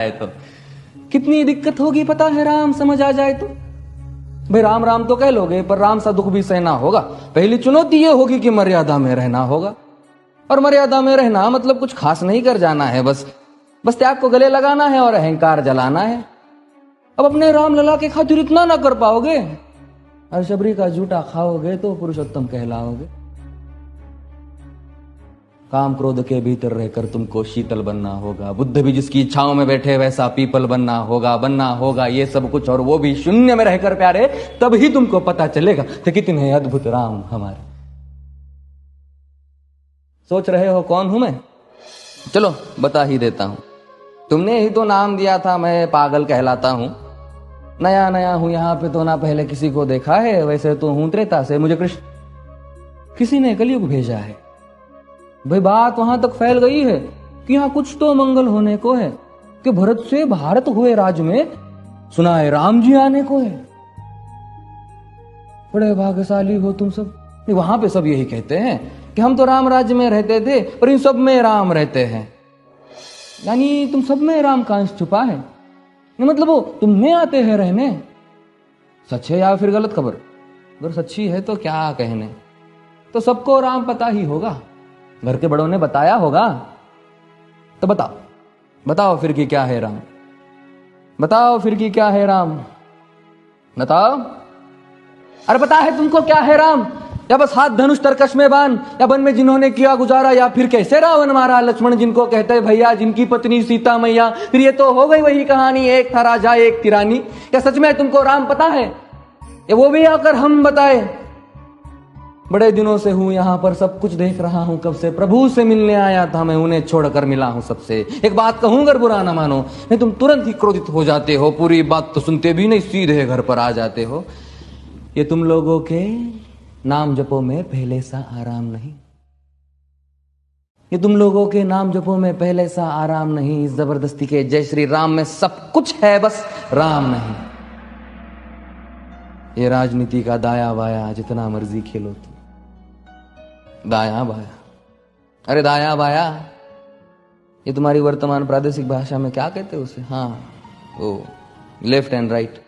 है तो कितनी दिक्कत होगी पता है राम समझ आ जाए तो। भाई राम राम तो कह लोगे पर राम सा दुख भी सहना होगा। पहली चुनौती ये होगी कि मर्यादा में रहना होगा, और मर्यादा में रहना मतलब कुछ खास नहीं कर जाना है, बस त्याग को गले लगाना है और अहंकार जलाना है। अब अपने राम लला के खातिर इतना ना कर पाओगे और शबरी का जूठा खाओगे तो पुरुषोत्तम कहलाओगे। काम क्रोध के भीतर रहकर तुमको शीतल बनना होगा। बुद्ध भी जिसकी इच्छाओं में बैठे वैसा पीपल बनना होगा ये सब कुछ, और वो भी शून्य में रहकर प्यारे। तभी तुमको पता चलेगा कि कितने अद्भुत राम हमारे। सोच रहे हो कौन हूं मैं? चलो बता ही देता हूं। तुमने ही तो नाम दिया था मैं पागल कहलाता हूं। नया नया हूं यहाँ पे तो ना पहले किसी को देखा है। वैसे तो हूं त्रेता से, मुझे कृष्ण किसी ने कलयुग भेजा है। भाई बात वहां तक फैल गई है कि यहाँ कुछ तो मंगल होने को है, कि भरत से भारत हुए राज में सुना है राम जी आने को है। बड़े भाग्यशाली हो तुम सब। वहां पे सब यही कहते हैं कि हम तो राम राज्य में रहते थे पर इन सब में राम रहते हैं। यानी तुम सब में राम का अंश छुपा है, मतलब वो तुम में आते हैं रहने। सच है या फिर गलत खबर? अगर सच्ची है तो क्या कहने, तो सबको राम पता ही होगा। घर के बड़ों ने बताया होगा। तो बताओ फिर की क्या है राम? बताओ फिर की क्या है राम? बताओ। अरे पता है तुमको क्या है राम? या बस हाथ धनुष तरकश में बांध, या वन में जिन्होंने किया गुजारा, या फिर कैसे रावण मारा लक्ष्मण जिनको कहते भैया, जिनकी पत्नी सीता मैया। फिर ये तो हो गई वही कहानी, एक था राजा एक थी रानी। क्या सच में तुमको राम पता है? या वो भी आकर हम बताए? बड़े दिनों से हूं यहां पर, सब कुछ देख रहा हूं कब से। प्रभु से मिलने आया था मैं, उन्हें छोड़कर मिला हूं सबसे। एक बात कहूं अगर बुरा ना मानो, नहीं तुम तुरंत ही क्रोधित हो जाते हो। पूरी बात तो सुनते भी नहीं, सीधे घर पर आ जाते हो। ये तुम लोगों के नाम जपो में पहले सा आराम नहीं। ये तुम लोगों के नाम जपो में पहले सा आराम नहीं। इस जबरदस्ती के जय श्री राम में सब कुछ है, बस राम नहीं। ये राजनीति का दाया बाया जितना मर्जी खेलो तुम। दाया बाया, अरे दाया बाया ये तुम्हारी वर्तमान प्रादेशिक भाषा में क्या कहते हो उसे? हाँ वो लेफ्ट एंड राइट।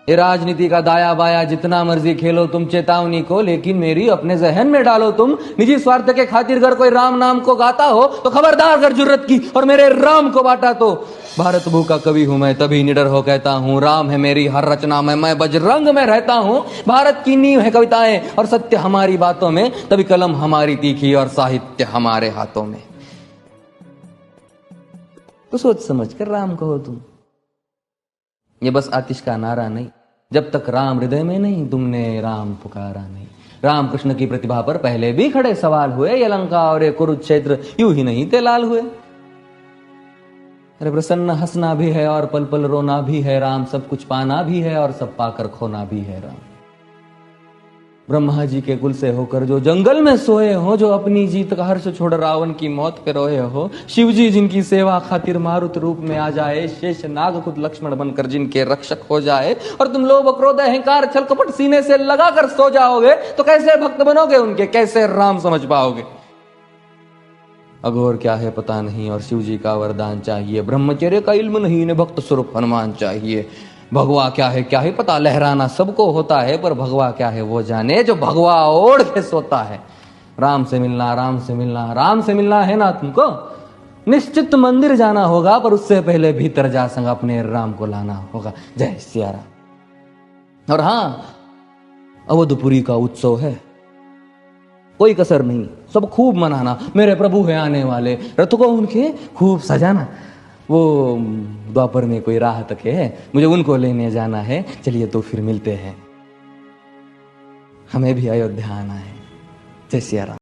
ये राजनीति का दाया बाया जितना मर्जी खेलो तुम चेतावनी को, लेकिन मेरी अपने जहन में डालो तुम। निजी स्वार्थ के खातिर अगर कोई राम नाम को गाता हो तो खबरदार अगर जुर्रत की और मेरे राम को बांटा तो। भारत भू का कवि हूं मैं, तभी निडर हो कहता हूं राम है मेरी हर रचना में। मैं बजरंग में रहता हूं, भारत की नींव है कविताएं और सत्य हमारी बातों में। तभी कलम हमारी तीखी और साहित्य हमारे हाथों में। तो सोच समझ कर राम कहो तुम। ये बस आतिश का नारा नहीं, जब तक राम हृदय में नहीं तुमने राम पुकारा नहीं। राम कृष्ण की प्रतिभा पर पहले भी खड़े सवाल हुए। ये लंका और ये कुरुक्षेत्र यूं ही नहीं थे लाल हुए। अरे प्रसन्न हंसना भी है और पल पल रोना भी है राम। सब कुछ पाना भी है और सब पाकर खोना भी है राम। ब्रह्मा जी के कुल से होकर जो जंगल में सोए हो, जो अपनी जीत का हर्ष छोड़ रावण की मौत पे रोए हो। शिव जी जिनकी सेवा खातिर मारुत रूप में आ जाए। शेष नाग खुद लक्ष्मण बनकर जिनके रक्षक हो जाए। और तुम लोभ क्रोध अहंकार छल कपट सीने से लगाकर सो जाओगे तो कैसे भक्त बनोगे उनके? कैसे राम समझ पाओगे? अघोर क्या है पता नहीं और शिव जी का वरदान चाहिए। ब्रह्मचर्य का इल्म नहीं, इन्हें भक्त स्वरूप हनुमान चाहिए। भगवा क्या है पता, लहराना सबको होता है पर भगवा क्या है वो जाने जो भगवा ओढ़ के सोता है। राम से मिलना, राम से मिलना, राम से मिलना है ना तुमको? निश्चित मंदिर जाना होगा पर उससे पहले भीतर जा संग अपने राम को लाना होगा। जय सिया राम। और हाँ, अवधपुरी का उत्सव है, कोई कसर नहीं, सब खूब मनाना। मेरे प्रभु है आने वाले, रथ को उनके खूब सजाना। वो द्वापर में कोई राह तक है, मुझे उनको लेने जाना है। चलिए तो फिर मिलते हैं, हमें भी अयोध्या आना है। जय सिया राम।